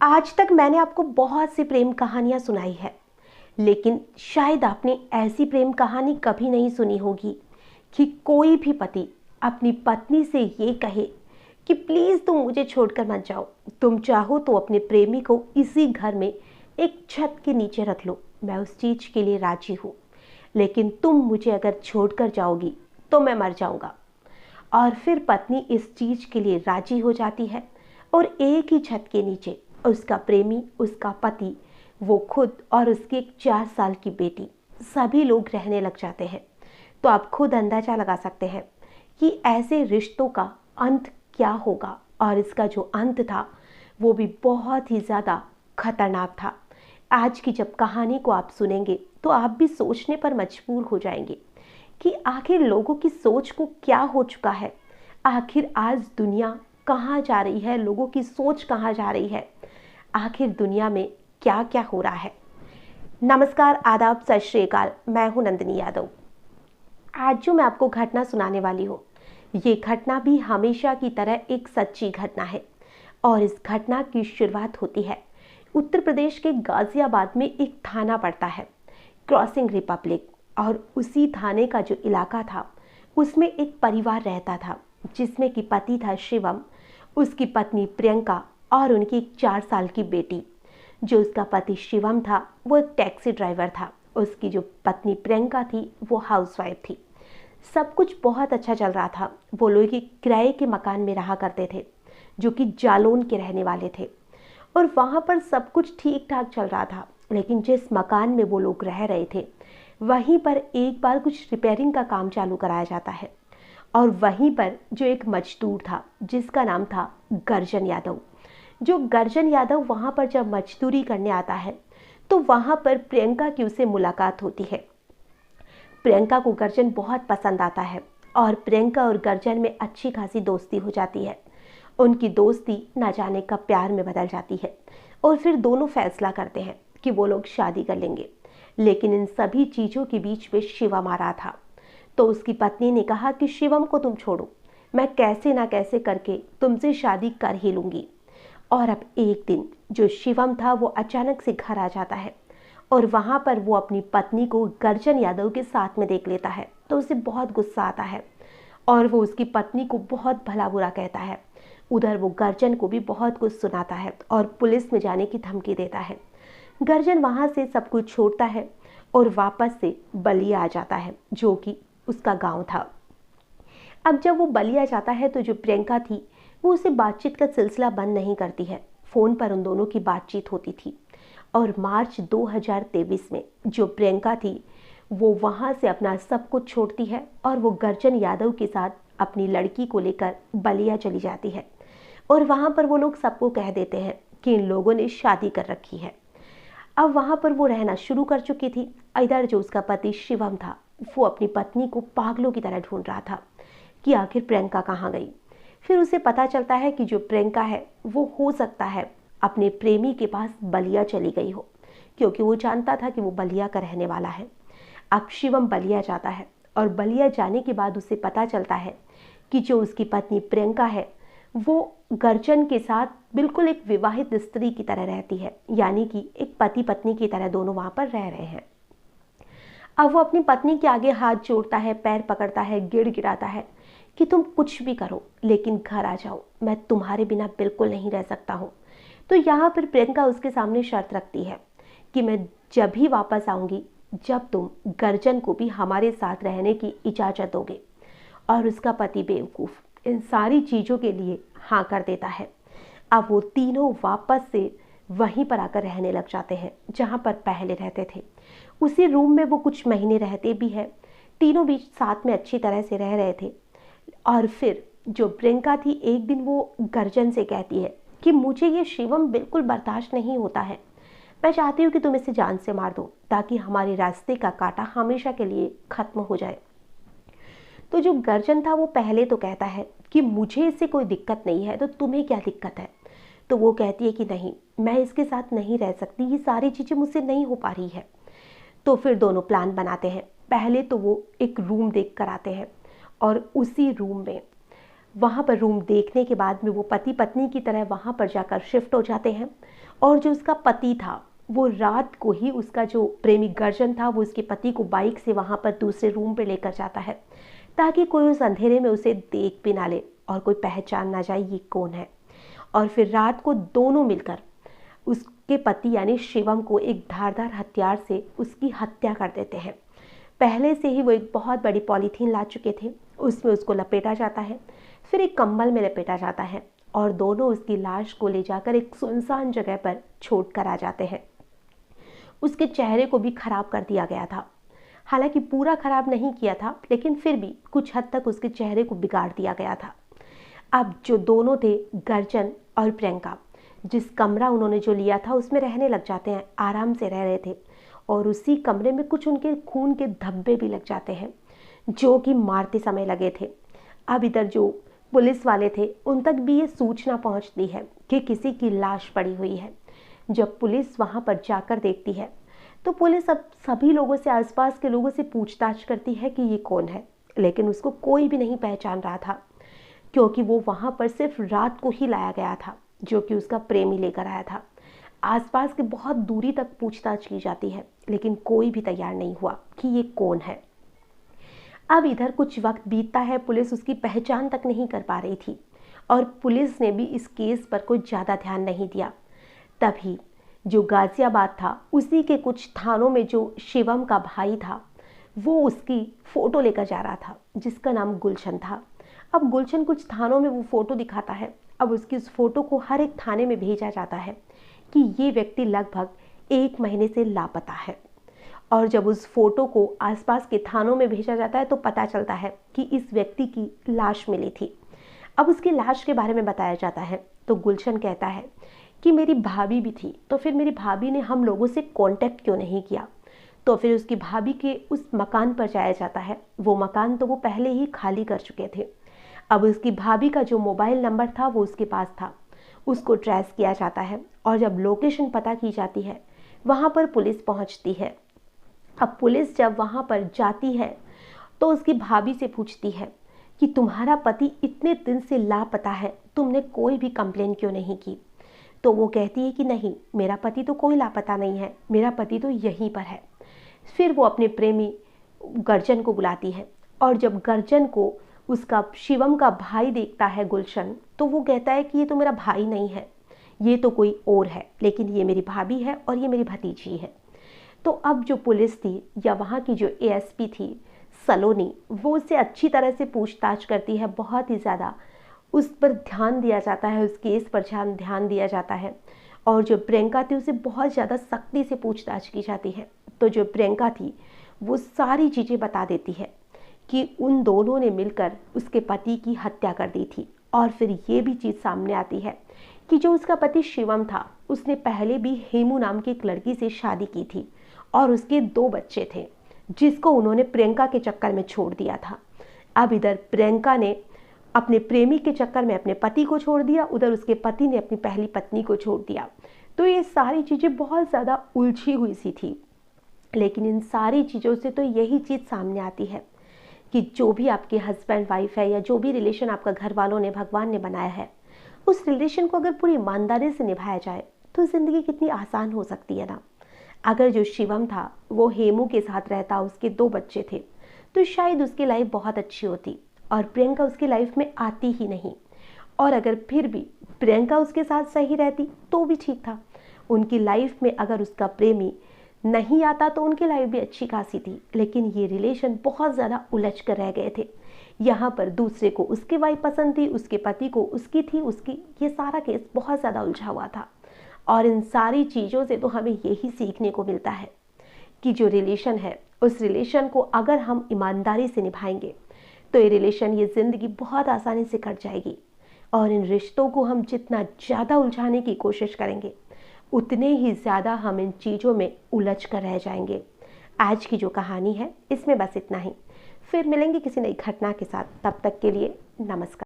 आज तक मैंने आपको बहुत सी प्रेम कहानियां सुनाई है, लेकिन शायद आपने ऐसी प्रेम कहानी कभी नहीं सुनी होगी कि कोई भी पति अपनी पत्नी से ये कहे कि प्लीज़ तुम मुझे छोड़कर मत जाओ। तुम चाहो तो अपने प्रेमी को इसी घर में एक छत के नीचे रख लो, मैं उस चीज़ के लिए राजी हूँ, लेकिन तुम मुझे अगर छोड़कर जाओगी तो मैं मर जाऊँगा। और फिर पत्नी इस चीज़ के लिए राजी हो जाती है और एक ही छत के नीचे उसका प्रेमी, उसका पति, वो खुद और उसकी एक 4 साल की बेटी, सभी लोग रहने लग जाते हैं। तो आप खुद अंदाजा लगा सकते हैं कि ऐसे रिश्तों का अंत क्या होगा। और इसका जो अंत था वो भी बहुत ही ज़्यादा खतरनाक था। आज की जब कहानी को आप सुनेंगे तो आप भी सोचने पर मजबूर हो जाएंगे कि आखिर लोगों की सोच को क्या हो चुका है। आखिर आज दुनिया कहाँ जा रही है, लोगों की सोच कहाँ जा रही है, आखिर दुनिया में क्या क्या हो रहा है। नमस्कार, आदाब, सत श्री अकाल। मैं हूं नंदिनी यादव। आज जो मैं आपको घटना सुनाने वाली हूँ, ये घटना भी हमेशा की तरह एक सच्ची घटना है। और इस घटना की शुरुआत होती है उत्तर प्रदेश के गाजियाबाद में। एक थाना पड़ता है, क्रॉसिंग रिपब्लिक। और उसी थाने का जो इलाका था उसमें एक परिवार रहता था, जिसमें कि पति था शिवम, उसकी पत्नी प्रियंका और उनकी एक 4 साल की बेटी। जो उसका पति शिवम था वो एक टैक्सी ड्राइवर था, उसकी जो पत्नी प्रियंका थी वो हाउसवाइफ थी। सब कुछ बहुत अच्छा चल रहा था। वो लोग एक किराए के मकान में रहा करते थे, जो कि जालौन के रहने वाले थे। और वहाँ पर सब कुछ ठीक ठाक चल रहा था, लेकिन जिस मकान में वो लोग रह रहे थे वहीं पर एक बार कुछ रिपेयरिंग का काम चालू कराया जाता है। और वहीं पर जो एक मजदूर था जिसका नाम था गर्जन यादव, जो गर्जन यादव वहाँ पर जब मजदूरी करने आता है तो वहाँ पर प्रियंका की उसे मुलाकात होती है। प्रियंका को गर्जन बहुत पसंद आता है और प्रियंका और गर्जन में अच्छी खासी दोस्ती हो जाती है। उनकी दोस्ती ना जाने कब प्यार में बदल जाती है और फिर दोनों फैसला करते हैं कि वो लोग शादी कर लेंगे। लेकिन इन सभी चीज़ों के बीच में शिवम आ रहा था। तो उसकी पत्नी ने कहा कि शिवम को तुम छोड़ो, मैं कैसे ना कैसे करके तुमसे शादी कर ही लूँगी। और अब एक दिन जो शिवम था वो अचानक से घर आ जाता है और वहाँ पर वो अपनी पत्नी को गर्जन यादव के साथ में देख लेता है। तो उसे बहुत गुस्सा आता है और वो उसकी पत्नी को बहुत भला बुरा कहता है। उधर वो गर्जन को भी बहुत कुछ सुनाता है और पुलिस में जाने की धमकी देता है। गर्जन वहाँ से सब कुछ छोड़ता है और वापस से बलिया आ जाता है, जो कि उसका गांव था। अब जब वो बलिया जाता है तो जो प्रियंका थी वो उसे बातचीत का सिलसिला बंद नहीं करती है। फ़ोन पर उन दोनों की बातचीत होती थी। और मार्च 2023 में जो प्रियंका थी वो वहाँ से अपना सब कुछ छोड़ती है और वो गर्जन यादव के साथ अपनी लड़की को लेकर बलिया चली जाती है। और वहाँ पर वो लोग सबको कह देते हैं कि इन लोगों ने शादी कर रखी है। अब वहाँ पर वो रहना शुरू कर चुकी थी। इधर जो उसका पति शिवम था वो अपनी पत्नी को पागलों की तरह ढूंढ रहा था कि आखिर प्रियंका कहाँ गई। फिर उसे पता चलता है कि जो प्रियंका है वो हो सकता है अपने प्रेमी के पास बलिया चली गई हो, क्योंकि वो जानता था कि वो बलिया का रहने वाला है। अब शिवम बलिया जाता है और बलिया जाने के बाद उसे पता चलता है कि जो उसकी पत्नी प्रियंका है वो गर्जन के साथ बिल्कुल एक विवाहित स्त्री की तरह रहती है, यानी कि एक पति पत्नी की तरह दोनों वहाँ पर रह रहे हैं। अब वो अपनी पत्नी के आगे हाथ जोड़ता है, पैर पकड़ता है, गिड़गिड़ाता है कि तुम कुछ भी करो लेकिन घर आ जाओ, मैं तुम्हारे बिना बिल्कुल नहीं रह सकता हूँ। तो यहाँ पर प्रियंका उसके सामने शर्त रखती है कि मैं जब भी वापस आऊँगी जब तुम गर्जन को भी हमारे साथ रहने की इजाज़त दोगे। और उसका पति बेवकूफ़ इन सारी चीज़ों के लिए हाँ कर देता है। अब वो तीनों वापस से वहीं पर आकर रहने लग जाते हैं जहाँ पर पहले रहते थे। उसी रूम में वो कुछ महीने रहते भी हैं। तीनों बीच साथ में अच्छी तरह से रह रहे थे। और फिर जो प्रियंका थी एक दिन वो गर्जन से कहती है कि मुझे ये शिवम बिल्कुल बर्दाश्त नहीं होता है, मैं चाहती हूँ कि तुम इसे जान से मार दो ताकि हमारे रास्ते का कांटा हमेशा के लिए खत्म हो जाए। तो जो गर्जन था वो पहले तो कहता है कि मुझे इससे कोई दिक्कत नहीं है, तो तुम्हें क्या दिक्कत है। तो वो कहती है कि नहीं, मैं इसके साथ नहीं रह सकती, ये सारी चीज़ें मुझसे नहीं हो पा रही है। तो फिर दोनों प्लान बनाते हैं। पहले तो वो एक रूम देख कर आते हैं और उसी रूम में वहाँ पर रूम देखने के बाद में वो पति पत्नी की तरह वहाँ पर जाकर शिफ्ट हो जाते हैं। और जो उसका पति था वो रात को ही उसका जो प्रेमी गर्जन था वो उसके पति को बाइक से वहाँ पर दूसरे रूम पे लेकर जाता है, ताकि कोई उस अंधेरे में उसे देख भी ना ले और कोई पहचान ना जाए ये कौन है। और फिर रात को दोनों मिलकर उसके पति यानी शिवम को एक धारदार हथियार से उसकी हत्या कर देते हैं। पहले से ही वो एक बहुत बड़ी पॉलीथीन ला चुके थे, उसमें उसको लपेटा जाता है, फिर एक कंबल में लपेटा जाता है और दोनों उसकी लाश को ले जाकर एक सुनसान जगह पर छोड़ कर आ जाते हैं। उसके चेहरे को भी खराब कर दिया गया था, हालांकि पूरा खराब नहीं किया था, लेकिन फिर भी कुछ हद तक उसके चेहरे को बिगाड़ दिया गया था। अब जो दोनों थे, गर्जन और प्रियंका, जिस कमरा उन्होंने जो लिया था उसमें रहने लग जाते हैं, आराम से रह रहे थे। और उसी कमरे में कुछ उनके खून के धब्बे भी लग जाते हैं जो कि मारते समय लगे थे। अब इधर जो पुलिस वाले थे उन तक भी ये सूचना पहुंचती है कि किसी की लाश पड़ी हुई है। जब पुलिस वहां पर जाकर देखती है तो पुलिस अब सभी लोगों से, आसपास के लोगों से पूछताछ करती है कि ये कौन है, लेकिन उसको कोई भी नहीं पहचान रहा था, क्योंकि वो वहां पर सिर्फ रात को ही लाया गया था, जो कि उसका प्रेमी लेकर आया था। आसपास के बहुत दूरी तक पूछताछ की जाती है, लेकिन कोई भी तैयार नहीं हुआ कि ये कौन है। अब इधर कुछ वक्त बीतता है, पुलिस उसकी पहचान तक नहीं कर पा रही थी और पुलिस ने भी इस केस पर कोई ज़्यादा ध्यान नहीं दिया। तभी जो गाजियाबाद था उसी के कुछ थानों में जो शिवम का भाई था वो उसकी फ़ोटो लेकर जा रहा था, जिसका नाम गुलशन था। अब गुलशन कुछ थानों में वो फ़ोटो दिखाता है। अब उसकी उस फ़ोटो को हर एक थाने में भेजा जाता है कि ये व्यक्ति लगभग 1 महीने से लापता है। और जब उस फोटो को आसपास के थानों में भेजा जाता है तो पता चलता है कि इस व्यक्ति की लाश मिली थी। अब उसकी लाश के बारे में बताया जाता है तो गुलशन कहता है कि मेरी भाभी भी थी, तो फिर मेरी भाभी ने हम लोगों से कांटेक्ट क्यों नहीं किया। तो फिर उसकी भाभी के उस मकान पर जाया जाता है। वो मकान तो वो पहले ही खाली कर चुके थे। अब उसकी भाभी का जो मोबाइल नंबर था वो उसके पास था, उसको ट्रेस किया जाता है और जब लोकेशन पता की जाती है वहाँ पर पुलिस पहुँचती है। अब पुलिस जब वहाँ पर जाती है तो उसकी भाभी से पूछती है कि तुम्हारा पति इतने दिन से लापता है, तुमने कोई भी कंप्लेन क्यों नहीं की। तो वो कहती है कि नहीं, मेरा पति तो कोई लापता नहीं है, मेरा पति तो यहीं पर है। फिर वो अपने प्रेमी गर्जन को बुलाती है और जब गर्जन को उसका शिवम का भाई देखता है गुलशन, तो वो कहता है कि ये तो मेरा भाई नहीं है, ये तो कोई और है, लेकिन ये मेरी भाभी है और ये मेरी भतीजी है। तो अब जो पुलिस थी या वहाँ की जो एएसपी थी सलोनी, वो उससे अच्छी तरह से पूछताछ करती है। बहुत ही ज़्यादा उस पर ध्यान दिया जाता है, उस केस पर ध्यान दिया जाता है। और जो प्रियंका थी उसे बहुत ज़्यादा सख्ती से पूछताछ की जाती है। तो जो प्रियंका थी वो सारी चीज़ें बता देती है कि उन दोनों ने मिलकर उसके पति की हत्या कर दी थी। और फिर ये भी चीज़ सामने आती है कि जो उसका पति शिवम था उसने पहले भी हेमू नाम की एक लड़की से शादी की थी और उसके 2 बच्चे थे, जिसको उन्होंने प्रियंका के चक्कर में छोड़ दिया था। अब इधर प्रियंका ने अपने प्रेमी के चक्कर में अपने पति को छोड़ दिया, उधर उसके पति ने अपनी पहली पत्नी को छोड़ दिया। तो ये सारी चीज़ें बहुत ज़्यादा उलझी हुई सी थी। लेकिन इन सारी चीज़ों से तो यही चीज़ सामने आती है कि जो भी आपके हस्बैंड वाइफ है या जो भी रिलेशन आपका घर वालों ने, भगवान ने बनाया है, उस रिलेशन को अगर पूरी ईमानदारी से निभाया जाए तो ज़िंदगी कितनी आसान हो सकती है ना। अगर जो शिवम था वो हेमू के साथ रहता, उसके 2 बच्चे थे, तो शायद उसकी लाइफ बहुत अच्छी होती और प्रियंका उसकी लाइफ में आती ही नहीं। और अगर फिर भी प्रियंका उसके साथ सही रहती तो भी ठीक था। उनकी लाइफ में अगर उसका प्रेमी नहीं आता तो उनकी लाइफ भी अच्छी खासी थी। लेकिन ये रिलेशन बहुत ज़्यादा उलझ कर रह गए थे। यहाँ पर दूसरे को उसकी वाइफ पसंद थी, उसके पति को उसकी थी, उसकी, ये सारा केस बहुत ज़्यादा उलझा हुआ था। और इन सारी चीज़ों से तो हमें यही सीखने को मिलता है कि जो रिलेशन है उस रिलेशन को अगर हम ईमानदारी से निभाएंगे तो ये रिलेशन, ये ज़िंदगी बहुत आसानी से कट जाएगी। और इन रिश्तों को हम जितना ज़्यादा उलझाने की कोशिश करेंगे उतने ही ज़्यादा हम इन चीज़ों में उलझ कर रह जाएंगे। आज की जो कहानी है इसमें बस इतना ही। फिर मिलेंगे किसी नई घटना के साथ। तब तक के लिए नमस्कार।